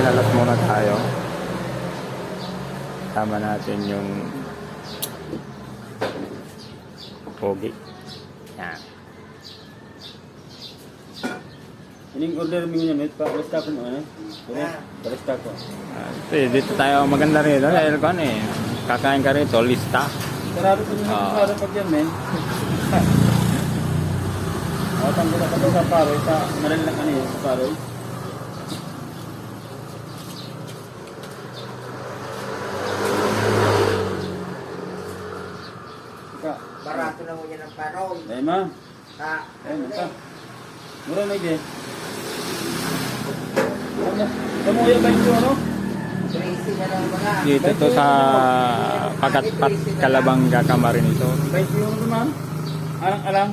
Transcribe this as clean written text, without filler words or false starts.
minalas muna tayo. Tama natin yung pogi. Yan. Ining order mo niya, mate, pa basta ko ano? Basta ko. Dito tayo maganda rin ito dahil kung ano eh. Kakain ka rito, lista. Sarado ko niya para pag yan, men. Tanggal ka daw sa paroy, sa maral lang ano yun, sa paroy. Barato na mo yan ang paroy. Dahil ma. Ano Ayun, mura na ide. Kamuya ba ito, ano? Crazy na lang mga. Dito to sa Pagatpat, Calabanga, Camarines. 21 naman. Alang-alang.